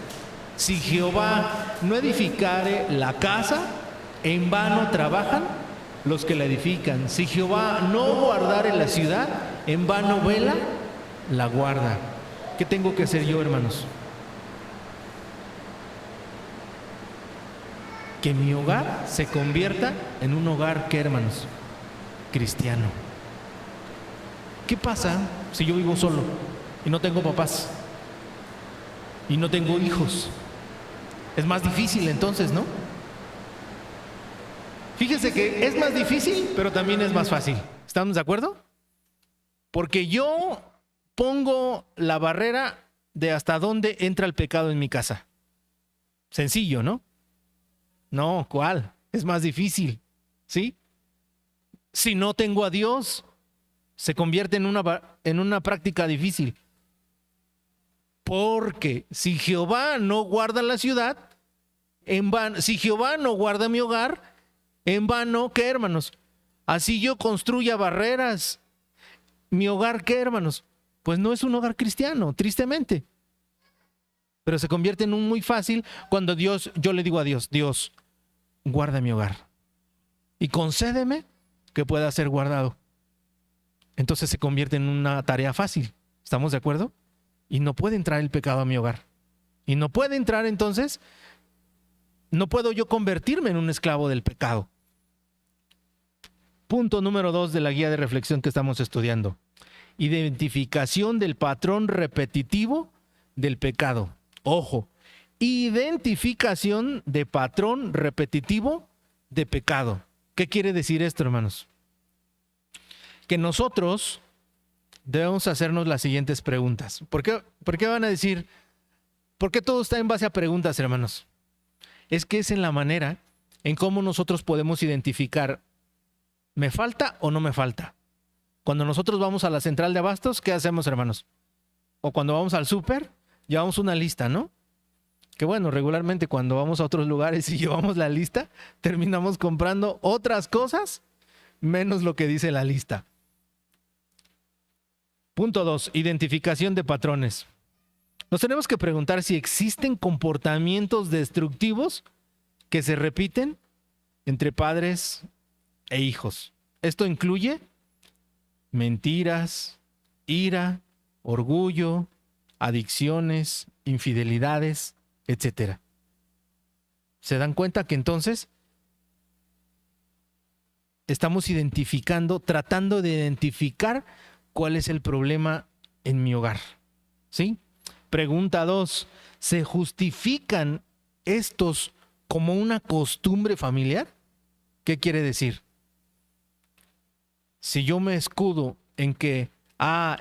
Si Jehová no edificare la casa, en vano trabajan los que la edifican. Si Jehová no guardare la ciudad, en vano vela la guarda. ¿Qué tengo que hacer yo, hermanos? Que mi hogar se convierta en un hogar, ¿qué, hermanos? Cristiano. ¿Qué pasa si yo vivo solo y no tengo papás y no tengo hijos? Es más difícil entonces, ¿no? Fíjense que es más difícil, pero también es más fácil. ¿Estamos de acuerdo? Porque yo pongo la barrera de hasta dónde entra el pecado en mi casa. Sencillo, ¿no? No, ¿cuál? Es más difícil, ¿sí? Si no tengo a Dios, se convierte en una práctica difícil. Porque si Jehová no guarda la ciudad, en vano, si Jehová no guarda mi hogar, en vano, ¿qué, hermanos? Así yo construya barreras. ¿Mi hogar qué, hermanos? Pues no es un hogar cristiano, tristemente. Pero se convierte en un muy fácil cuando yo le digo a Dios, Dios, guarda mi hogar y concédeme que pueda ser guardado. Entonces se convierte en una tarea fácil. ¿Estamos de acuerdo? Y no puede entrar el pecado a mi hogar. Y no puede entrar, entonces, no puedo yo convertirme en un esclavo del pecado. Punto número 2 de la guía de reflexión que estamos estudiando. Identificación del patrón repetitivo del pecado. Ojo, identificación de patrón repetitivo de pecado. ¿Qué quiere decir esto, hermanos? Que nosotros debemos hacernos las siguientes preguntas. ¿Por qué van a decir? ¿Por qué todo está en base a preguntas, hermanos? Es que es en la manera en cómo nosotros podemos identificar, ¿me falta o no me falta? Cuando nosotros vamos a la central de abastos, ¿qué hacemos, hermanos? O cuando vamos al súper, llevamos una lista, ¿no? Que bueno, regularmente cuando vamos a otros lugares y llevamos la lista, terminamos comprando otras cosas menos lo que dice la lista. Punto 2, identificación de patrones. Nos tenemos que preguntar si existen comportamientos destructivos que se repiten entre padres e hijos. Esto incluye mentiras, ira, orgullo, adicciones, infidelidades, etc. ¿Se dan cuenta que entonces estamos identificando, tratando de identificar cuál es el problema en mi hogar? ¿Sí? Pregunta 2. ¿Se justifican estos como una costumbre familiar? ¿Qué quiere decir? Si yo me escudo en que,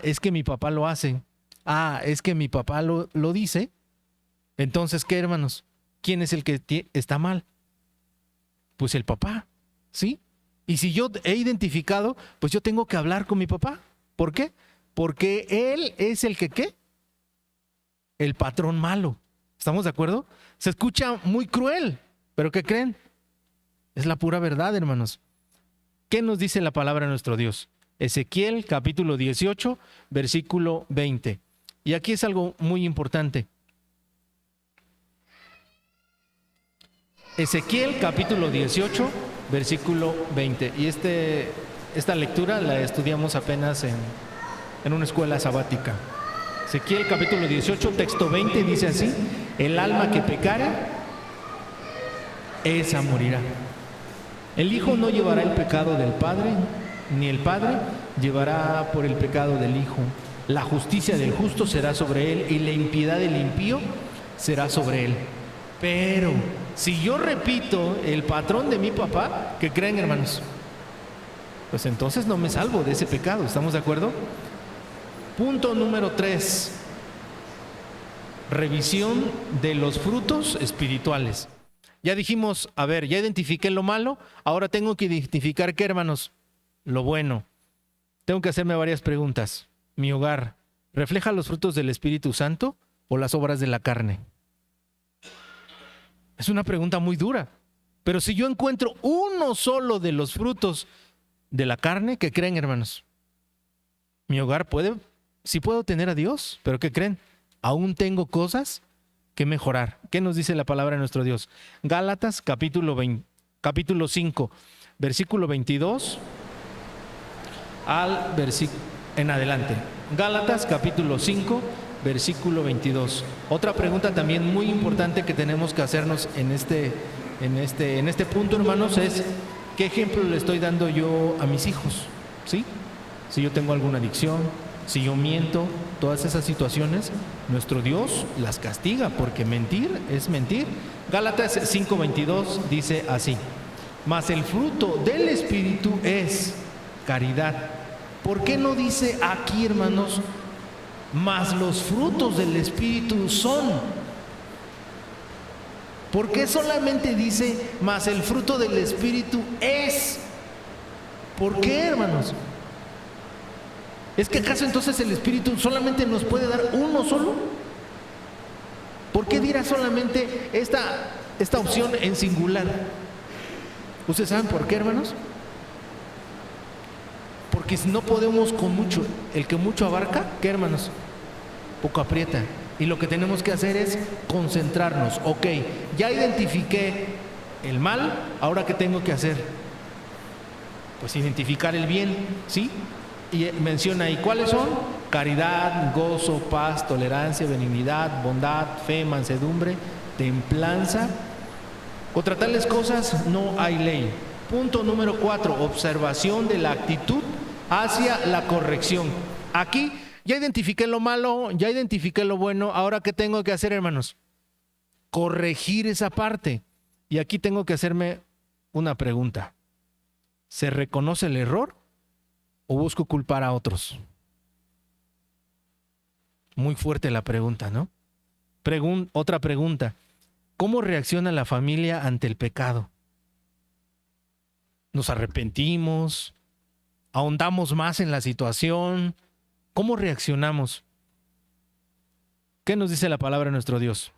es que mi papá lo hace, es que mi papá lo dice, entonces, ¿qué, hermanos? ¿Quién es el que está mal? Pues el papá, ¿sí? Y si yo he identificado, pues yo tengo que hablar con mi papá. ¿Por qué? Porque él es el que, ¿qué? El patrón malo. ¿Estamos de acuerdo? Se escucha muy cruel, pero ¿qué creen? Es la pura verdad, hermanos. ¿Qué nos dice la palabra de nuestro Dios? Ezequiel capítulo 18, versículo 20. Y aquí es algo muy importante. Ezequiel capítulo 18, versículo 20. Y esta lectura la estudiamos apenas en una escuela sabática. Ezequiel capítulo 18, texto 20, dice así: el alma que pecare, esa morirá. El hijo no llevará el pecado del padre, ni el padre llevará por el pecado del hijo. La justicia del justo será sobre él, y la impiedad del impío será sobre él. Pero si yo repito el patrón de mi papá, ¿qué creen, hermanos? Pues entonces no me salvo de ese pecado. ¿Estamos de acuerdo? Punto número 3. Revisión de los frutos espirituales. Ya dijimos, ya identifiqué lo malo, ahora tengo que identificar, ¿qué, hermanos? Lo bueno. Tengo que hacerme varias preguntas. ¿Mi hogar refleja los frutos del Espíritu Santo o las obras de la carne? Es una pregunta muy dura. Pero si yo encuentro uno solo de los frutos de la carne, ¿qué creen, hermanos? Mi hogar sí puedo tener a Dios, pero ¿qué creen? Aún tengo cosas que mejorar. ¿Qué nos dice la palabra de nuestro Dios? Gálatas capítulo 5, versículo 22 al versículo en adelante. Gálatas capítulo 5, versículo 22. Otra pregunta también muy importante que tenemos que hacernos en este punto, hermanos, es ¿qué ejemplo le estoy dando yo a mis hijos? ¿Sí? Si yo tengo alguna adicción, si yo miento, todas esas situaciones, nuestro Dios las castiga, porque mentir es mentir. Gálatas 5:22 dice así: mas el fruto del Espíritu es caridad. ¿Por qué no dice aquí, hermanos, mas los frutos del Espíritu son? ¿Por qué solamente dice, mas el fruto del Espíritu es? ¿Por qué, hermanos? ¿Es que acaso entonces el Espíritu solamente nos puede dar uno solo? ¿Por qué dirá solamente esta opción en singular? ¿Ustedes saben por qué, hermanos? Porque si no podemos con mucho, el que mucho abarca, ¿qué, hermanos? Poco aprieta. Y lo que tenemos que hacer es concentrarnos. Ok, ya identifiqué el mal, ¿ahora qué tengo que hacer? Pues identificar el bien, ¿sí? Y menciona ahí, ¿cuáles son? Caridad, gozo, paz, tolerancia, benignidad, bondad, fe, mansedumbre, templanza. Contra tales cosas no hay ley. Punto número 4, observación de la actitud hacia la corrección. Aquí ya identifiqué lo malo, ya identifiqué lo bueno, ahora ¿qué tengo que hacer, hermanos? Corregir esa parte. Y aquí tengo que hacerme una pregunta. ¿Se reconoce el error o busco culpar a otros? Muy fuerte la pregunta, ¿no? Otra pregunta. ¿Cómo reacciona la familia ante el pecado? ¿Nos arrepentimos? ¿Ahondamos más en la situación? ¿Cómo reaccionamos? ¿Qué nos dice la palabra de nuestro Dios?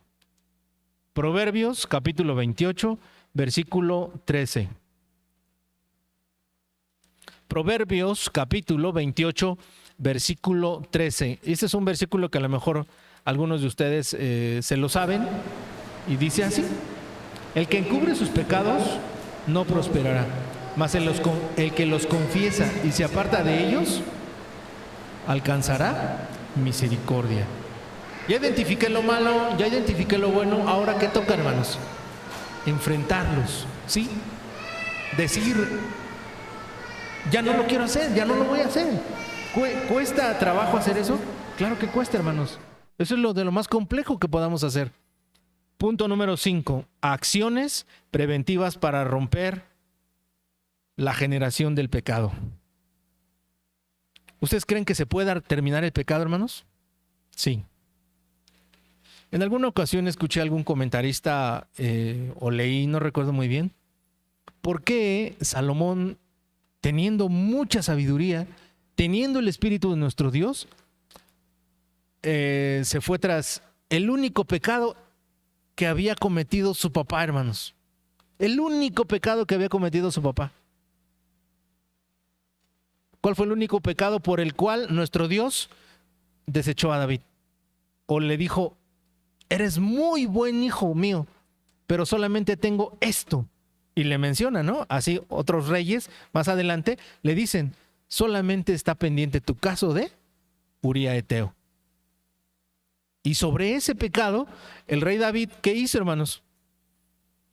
Proverbios capítulo 28, versículo 13. Proverbios capítulo 28, versículo 13. Este es un versículo que a lo mejor algunos de ustedes se lo saben. Y dice así: el que encubre sus pecados no prosperará, mas el que los confiesa y se aparta de ellos alcanzará misericordia. Ya identifiqué lo malo, ya identifiqué lo bueno, ahora ¿qué toca, hermanos? Enfrentarlos, ¿sí? Decir, ya no lo quiero hacer, ya no lo voy a hacer. ¿Cuesta trabajo hacer eso? Claro que cuesta, hermanos. Eso es lo de lo más complejo que podamos hacer. Punto número 5. Acciones preventivas para romper la generación del pecado. ¿Ustedes creen que se pueda terminar el pecado, hermanos? Sí. En alguna ocasión escuché a algún comentarista o leí, no recuerdo muy bien, por qué Salomón, teniendo mucha sabiduría, teniendo el Espíritu de nuestro Dios, se fue tras el único pecado que había cometido su papá, hermanos. El único pecado que había cometido su papá. ¿Cuál fue el único pecado por el cual nuestro Dios desechó a David? O le dijo, eres muy buen hijo mío, pero solamente tengo esto. Y le menciona, ¿no? Así otros reyes más adelante le dicen, solamente está pendiente tu caso de Uría Eteo. Y sobre ese pecado, el rey David, ¿qué hizo, hermanos?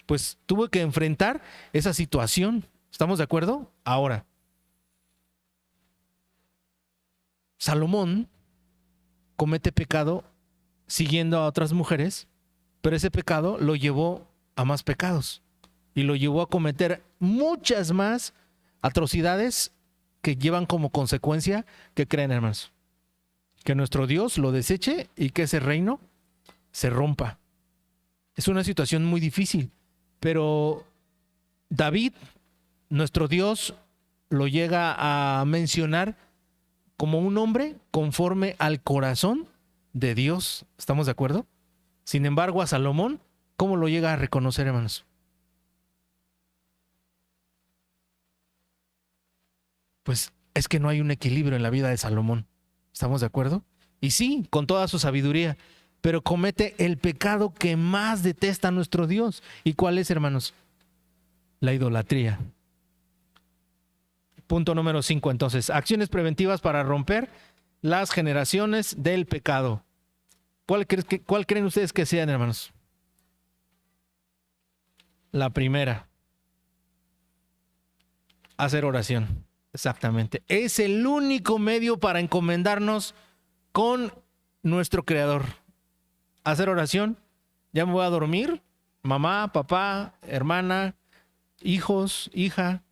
Pues tuvo que enfrentar esa situación. ¿Estamos de acuerdo? Ahora, Salomón comete pecado siguiendo a otras mujeres, pero ese pecado lo llevó a más pecados y lo llevó a cometer muchas más atrocidades que llevan como consecuencia, que creen, hermanos, que nuestro Dios lo deseche y que ese reino se rompa. Es una situación muy difícil, pero David, nuestro Dios, lo llega a mencionar como un hombre conforme al corazón de Dios. ¿Estamos de acuerdo? Sin embargo, a Salomón, ¿cómo lo llega a reconocer, hermanos? Pues es que no hay un equilibrio en la vida de Salomón. ¿Estamos de acuerdo? Y sí, con toda su sabiduría, pero comete el pecado que más detesta nuestro Dios. ¿Y cuál es, hermanos? La idolatría. Punto número 5, entonces, acciones preventivas para romper las generaciones del pecado. ¿Cuál creen ustedes que sean, hermanos? La primera, hacer oración. Exactamente. Es el único medio para encomendarnos con nuestro Creador. Hacer oración. Ya me voy a dormir. Mamá, papá, hermana, hijos, hija.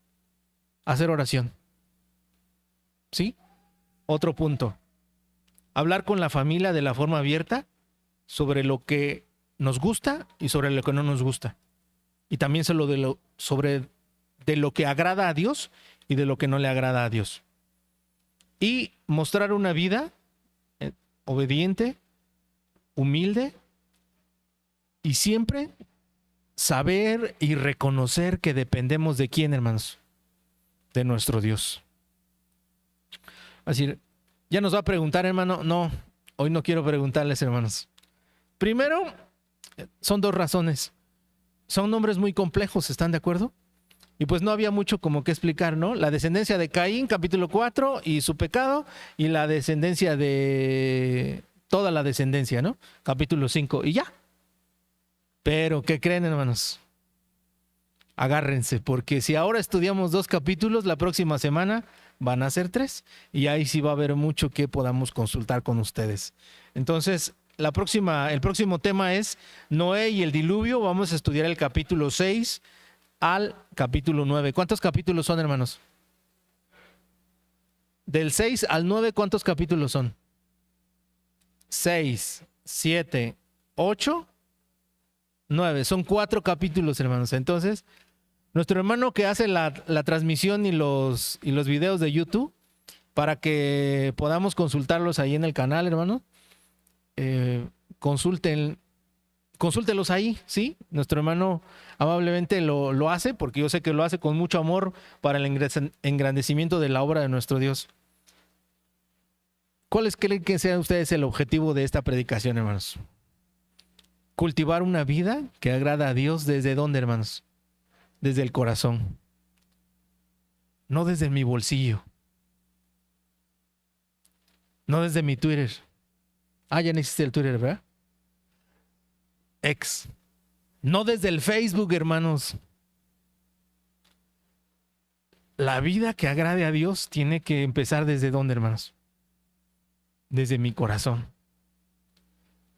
Hacer oración. ¿Sí? Otro punto. Hablar con la familia de la forma abierta sobre lo que nos gusta y sobre lo que no nos gusta. Y también sobre de lo que agrada a Dios y de lo que no le agrada a Dios. Y mostrar una vida obediente, humilde y siempre saber y reconocer que dependemos de quién, hermanos, de nuestro Dios. Así, ya nos va a preguntar, hermano. No, hoy no quiero preguntarles, hermanos. Primero, son dos razones. Son nombres muy complejos, ¿están de acuerdo? Y pues no había mucho como que explicar, ¿no? La descendencia de Caín, capítulo 4, y su pecado, y la descendencia de... toda la descendencia, ¿no? Capítulo 5, y ya. Pero, ¿qué creen, hermanos? Agárrense, porque si ahora estudiamos 2 capítulos, la próxima semana van a ser 3, y ahí sí va a haber mucho que podamos consultar con ustedes. Entonces, el próximo tema es Noé y el diluvio. Vamos a estudiar el capítulo 6 al capítulo 9. ¿Cuántos capítulos son, hermanos? Del 6 al 9, ¿cuántos capítulos son? 6, 7, 8, 9. Son 4 capítulos, hermanos. Entonces, nuestro hermano que hace la transmisión y los videos de YouTube, para que podamos consultarlos ahí en el canal, hermano, consúltelos ahí, ¿sí? Nuestro hermano amablemente lo hace, porque yo sé que lo hace con mucho amor para el engrandecimiento de la obra de nuestro Dios. ¿Cuáles creen que sea ustedes el objetivo de esta predicación, hermanos? Cultivar una vida que agrada a Dios. ¿Desde dónde, hermanos? Desde el corazón. No desde mi bolsillo. No desde mi Twitter. Ya no existe el Twitter, ¿verdad? Ex. No desde el Facebook, hermanos. La vida que agrade a Dios tiene que empezar desde dónde, hermanos? Desde mi corazón.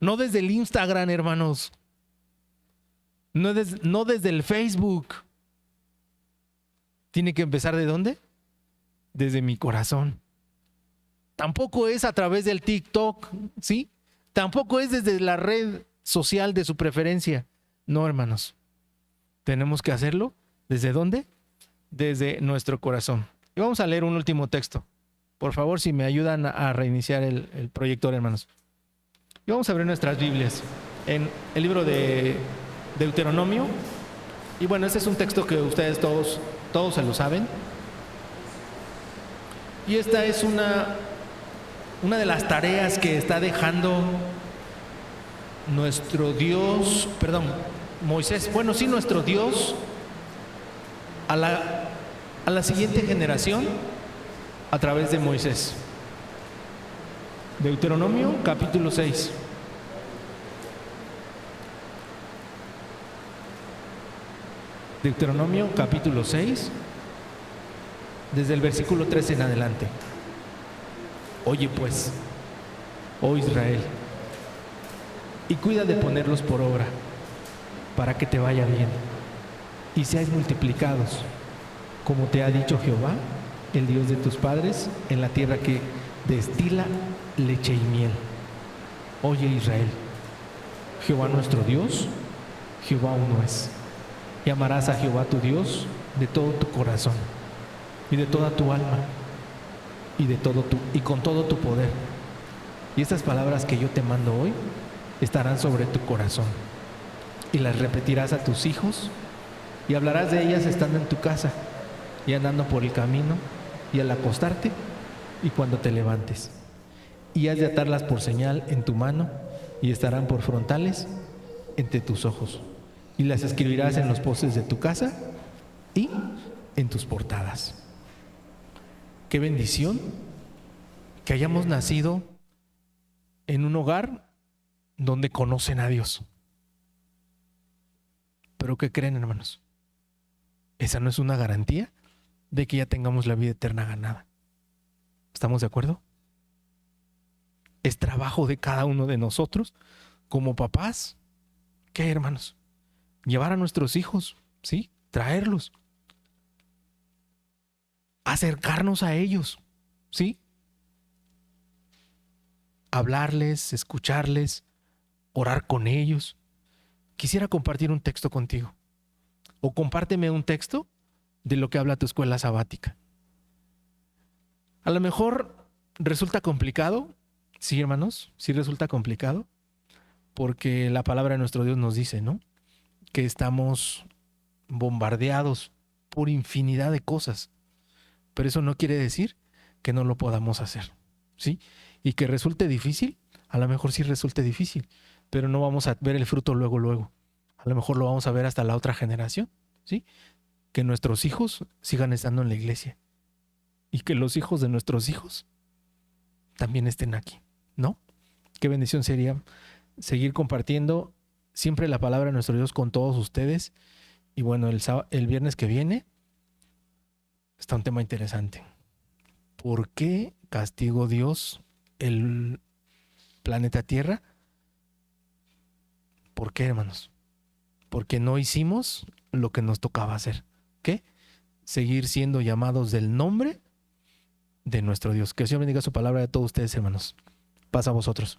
No desde el Instagram, hermanos. No desde el Facebook. Tiene que empezar ¿de dónde? Desde mi corazón. Tampoco es a través del TikTok, ¿sí? Tampoco es desde la red social de su preferencia. No, hermanos. Tenemos que hacerlo. ¿Desde dónde? Desde nuestro corazón. Y vamos a leer un último texto. Por favor, si me ayudan a reiniciar el proyector, hermanos. Y vamos a abrir nuestras Biblias en el libro de Deuteronomio. Y bueno, este es un texto que ustedes todos se lo saben. Y esta es una de las tareas que está dejando nuestro Dios, Moisés, nuestro Dios a la siguiente generación a través de Moisés. Deuteronomio capítulo 6. Deuteronomio capítulo 6, desde el versículo 13 en adelante. Oye pues, oh Israel, y cuida de ponerlos por obra, para que te vaya bien, y seáis multiplicados, como te ha dicho Jehová, el Dios de tus padres, en la tierra que destila leche y miel. Oye Israel, Jehová nuestro Dios, Jehová uno es. Y amarás a Jehová tu Dios de todo tu corazón, y de toda tu alma, y con todo tu poder. Y estas palabras que yo te mando hoy estarán sobre tu corazón, y las repetirás a tus hijos, y hablarás de ellas estando en tu casa, y andando por el camino, y al acostarte, y cuando te levantes. Y has de atarlas por señal en tu mano, y estarán por frontales entre tus ojos. Y las escribirás en los postes de tu casa y en tus portadas. Qué bendición que hayamos nacido en un hogar donde conocen a Dios. Pero ¿qué creen, hermanos? Esa no es una garantía de que ya tengamos la vida eterna ganada. ¿Estamos de acuerdo? Es trabajo de cada uno de nosotros como papás. ¿Qué, hermanos? Llevar a nuestros hijos, ¿sí? Traerlos. Acercarnos a ellos, ¿sí? Hablarles, escucharles, orar con ellos. Quisiera compartir un texto contigo. O compárteme un texto de lo que habla tu escuela sabática. A lo mejor resulta complicado, sí, hermanos, sí resulta complicado, porque la palabra de nuestro Dios nos dice, ¿no?, que estamos bombardeados por infinidad de cosas, pero eso no quiere decir que no lo podamos hacer, ¿sí? Y que resulte difícil, a lo mejor sí resulte difícil, pero no vamos a ver el fruto luego. A lo mejor lo vamos a ver hasta la otra generación, ¿sí? Que nuestros hijos sigan estando en la iglesia y que los hijos de nuestros hijos también estén aquí, ¿no? Qué bendición sería seguir compartiendo siempre la palabra de nuestro Dios con todos ustedes. Y bueno, el viernes que viene está un tema interesante. ¿Por qué castigó Dios el planeta Tierra? ¿Por qué, hermanos? Porque no hicimos lo que nos tocaba hacer. ¿Qué? Seguir siendo llamados del nombre de nuestro Dios. Que el Señor bendiga su palabra a todos ustedes, hermanos. Paz a vosotros.